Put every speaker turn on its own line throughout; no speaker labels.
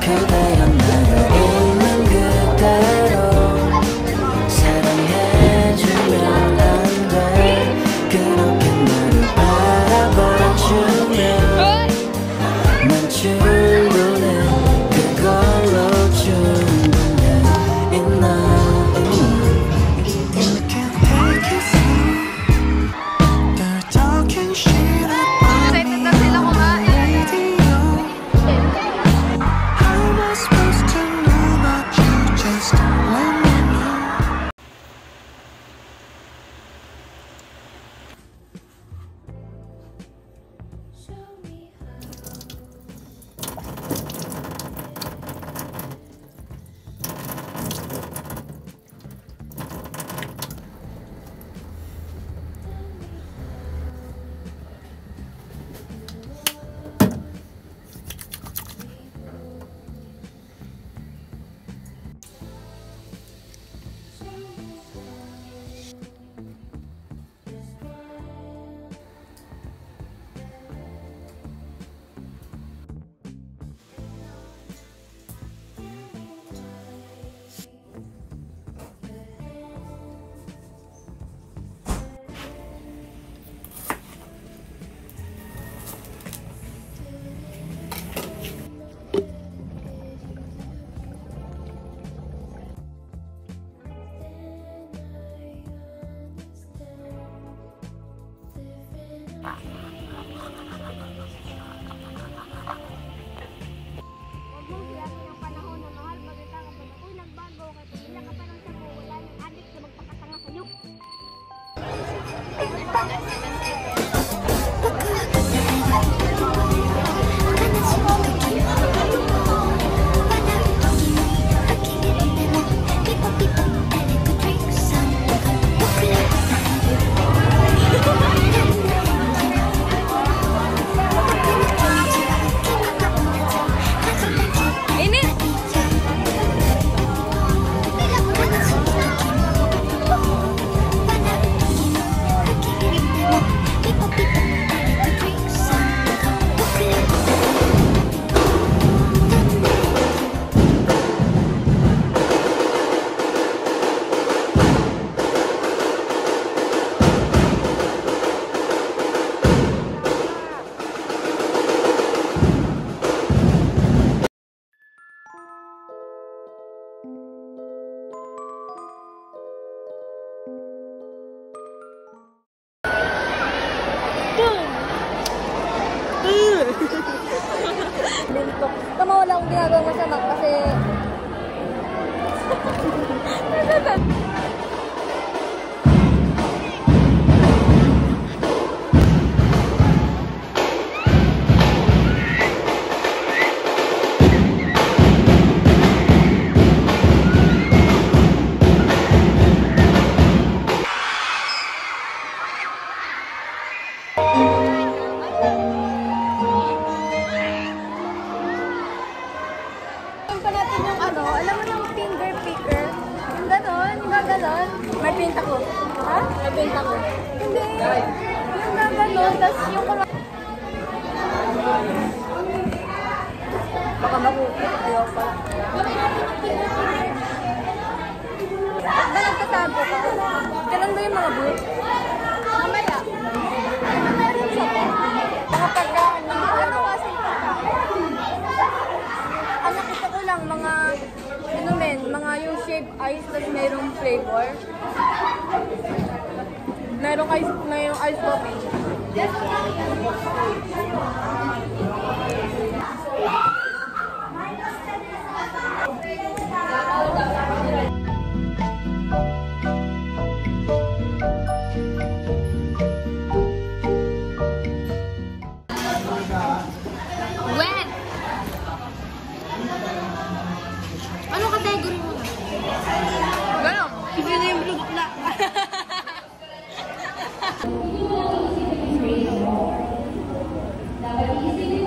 그대가 나를 있는 그대로 사랑해주면 안 돼. 그렇게 나를 바라봐주면 난 충분해. 그걸로 충분해. enough. You can't take it slow. They're talking shit about me on the radio. How am I supposed to know about you? Just let me know.
Tama, wala akong ginagawa masama kasi may paint ako. Ha? May paint ako. Hindi. Yung gaganon, tas yung baka makukit. Ayaw pa. Ba nagtatago ka? Ganun ba yung mga booth? Mamaya. Ano meron sa pa? Mga pagkaan. Ano kasi pagkaan? Ang nakita ko lang, mga ano men, mga yung shaved ice tas mayroong flavor. Mayroong ice coffee.
When? Ano category mo? Gano'n? Hindi na yung blue na.
Dapat isip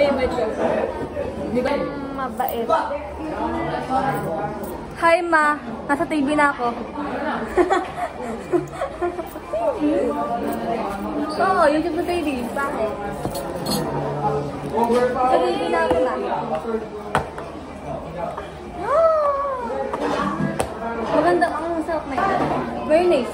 invite ko. Di ba? Mabait. Hi, Ma. Nasa TV na ako. Oo, YouTube na TV. Bakit? Sa TV na ako na. Maganda. Ang sarap na ito. Very nice.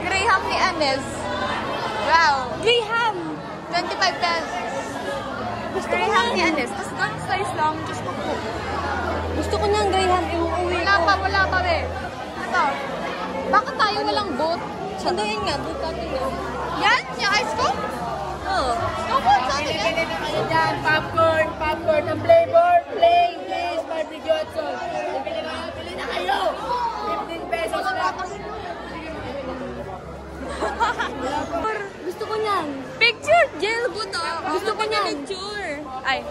Graham ni Anes. Wow.
Graham!
25 pesos. Graham ni Anes. Tapos gang size lang. Diyos ko po.
Gusto ko niyang Graham. Iuwi ko.
Wala pa be. Ito. Bakit tayo walang boat?
Sanduin nga. Buka nyo.
Yan? Yung ice cream?
Oo.
Snowboard sa atin yan?
Bili na kayo dyan. Popcorn ng flavor. Plain, please. Barbie Johnson. Bili na kayo. 15 pesos lang.
Gusto ko niyan.
Picture! Gel po to.
Gusto ko niyan.
Picture. Ay.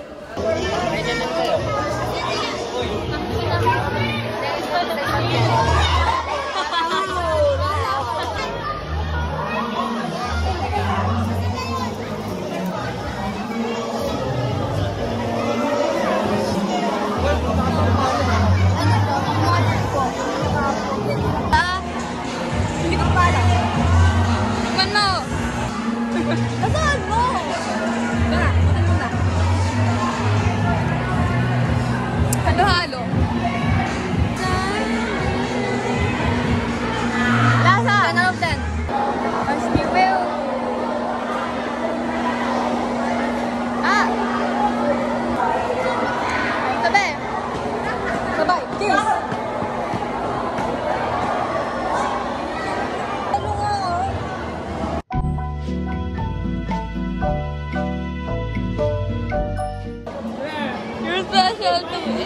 Hindi ko pa alam.
Tignan mo.
Nasaan mo? Tara, matin mo na.
Halo-halo. Lasa. 10 out of 10. As you will. Ah. Tabi.
Sabay. Cheers! Ano nga?
You're special to me.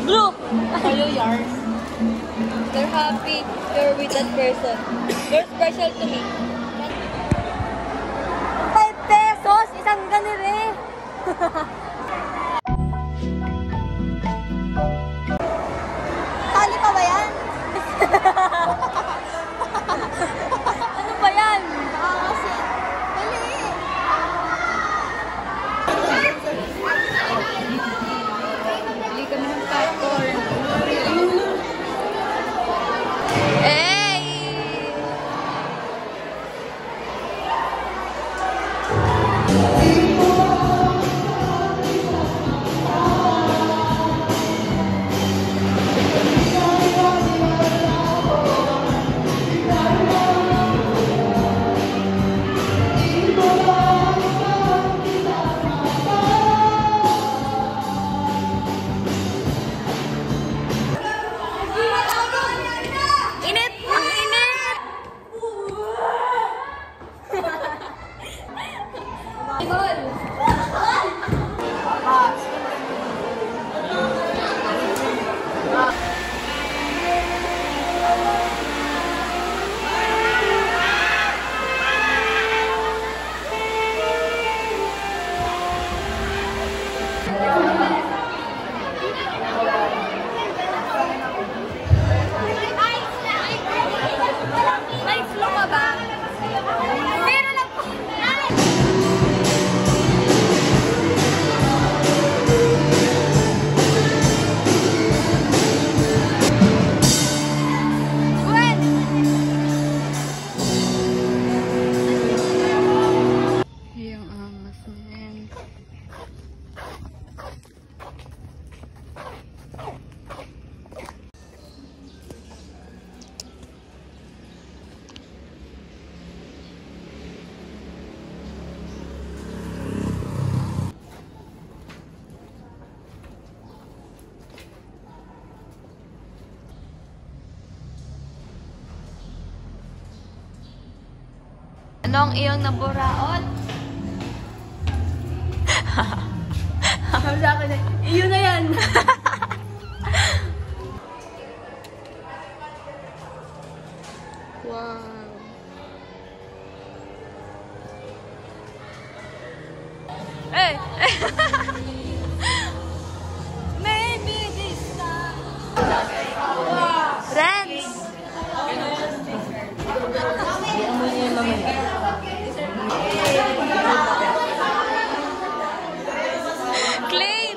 Bro! Kayo yours. They're happy you're with that person. You're special to me. 5 pesos! Isang ganire! Tali pa ba yan? Ano ba yan?
Kasi. Dali. Bili kami ng popcorn. Hey! Nong iyong naburaot.
Sabi sa akin, iyon na yan.
Wow. Eh! Maybe this time. Friends! Clean!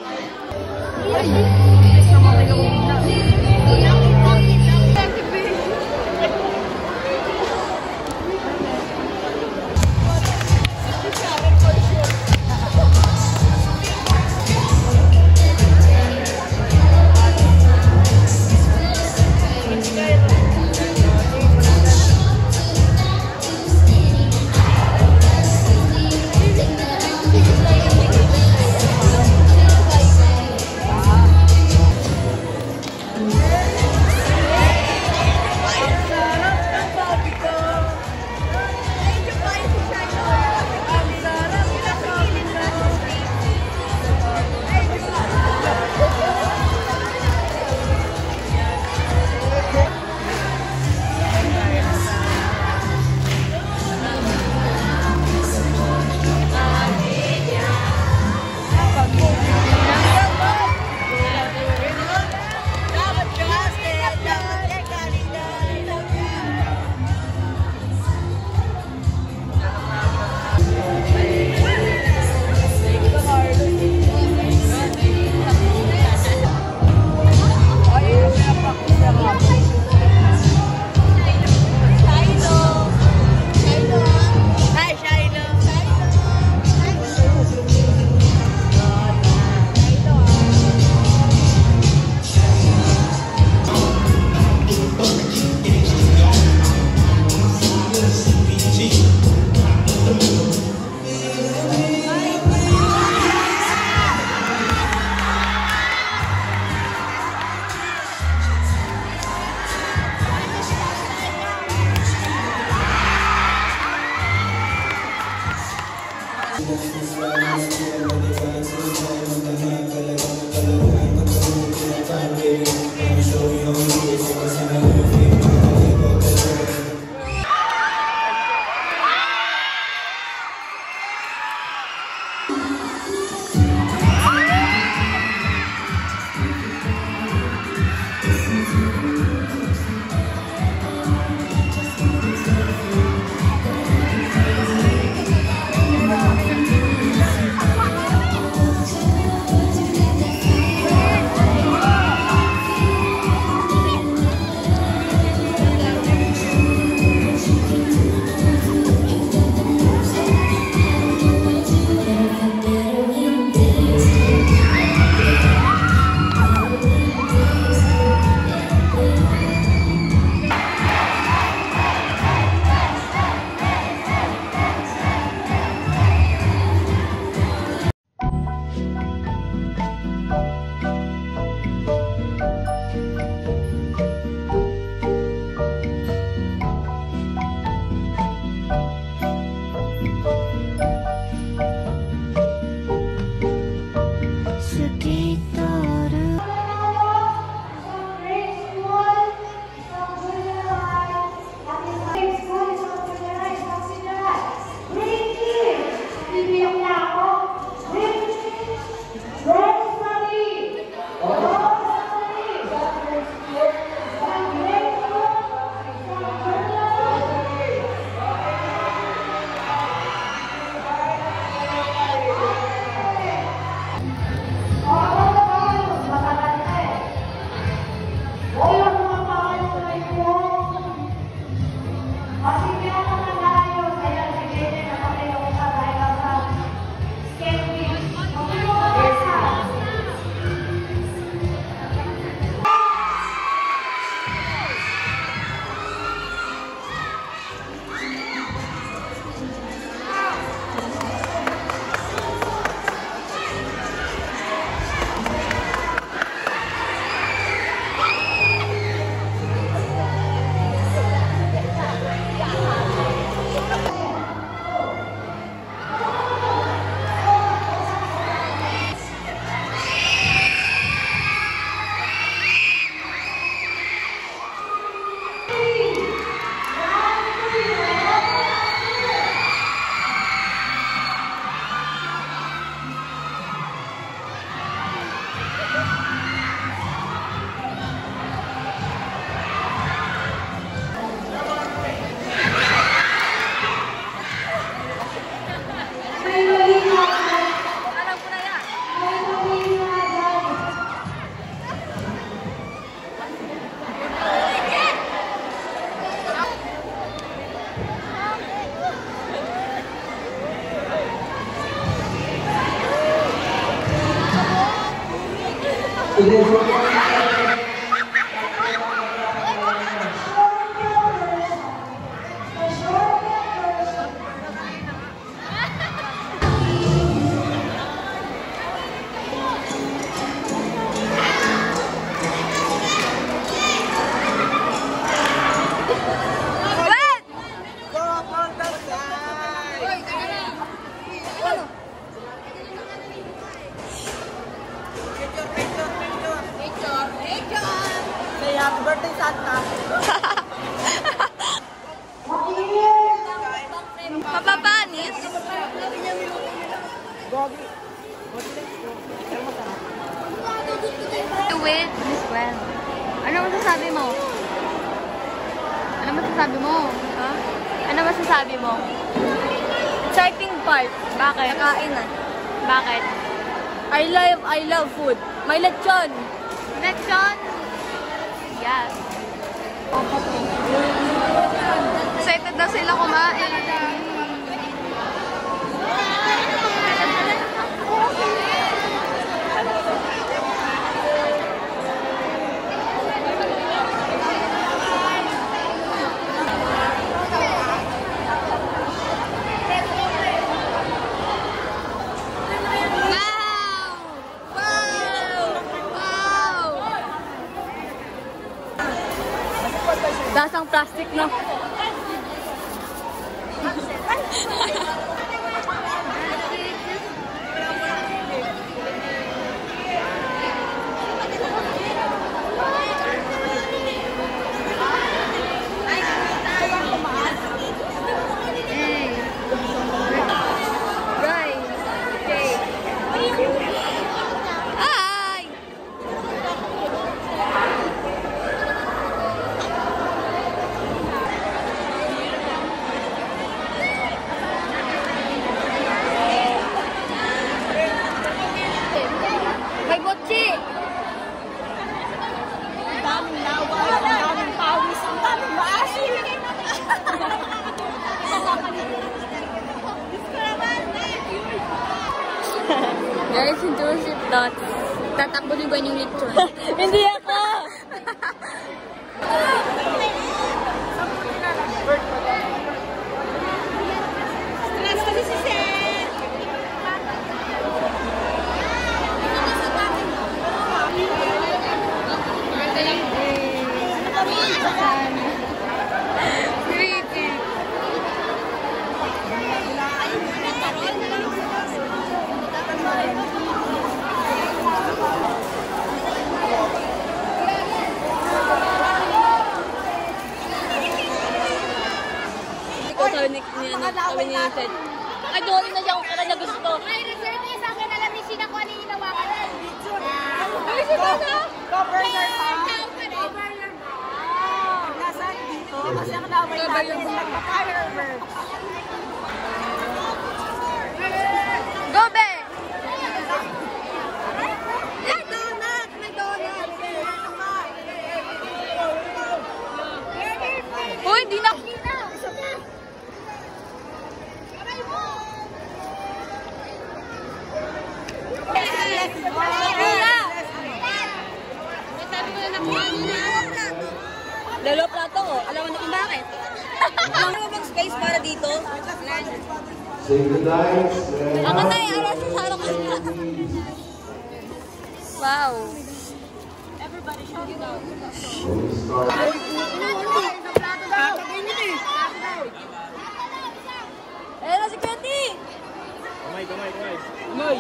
Happy birthday, Santa.
Mapapanis? To win Miss Gwen. Ano masasabi mo? Ano masasabi mo? Ha? Ano masasabi mo?
Exciting part.
Bakit?
Kain na.
Bakit?
I love food. May lechon.
Lechon? Yes. Excited daw sila kumain.
Dasang plastic, no?
Guys, internship dots. Tatakbo ni Gwen yung lechon.
Hindi ako! Stress kasi si Sen!
Sabi ni Ted. Ay, doon na siya kung kailan na gusto.
Ay, reserve niya sa akin. Alam niya sila kung ano yung ginawa ko.
Ay, si Bono! Cover your mouth!
Cover your mouth.
Nasaan dito? Kasi ang laway natin is nagpa-fireworks.
Go, Be!
May donut! May donut!
Uy, hindi na.
Dalawa plato ko. Alam mo na kung bakit. Alam mo mag-space para dito?
Say goodnight.
Ako na yung alas sa sarang kanila. Wow.
Eh, na si Betty!
Kamay.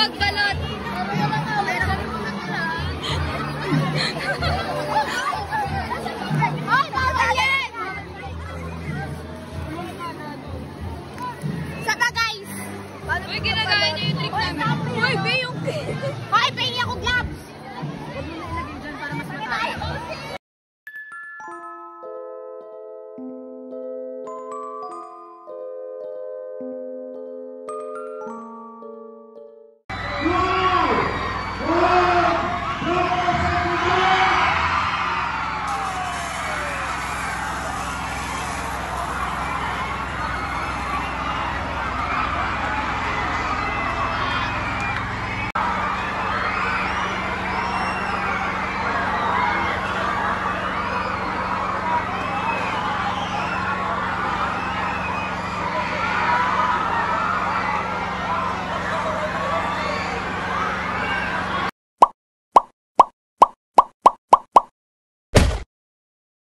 Magbalot.
Ay, bawal yan! Saka guys!
Uy, ginagaya niya yung trick namin. Uy, Be, yung...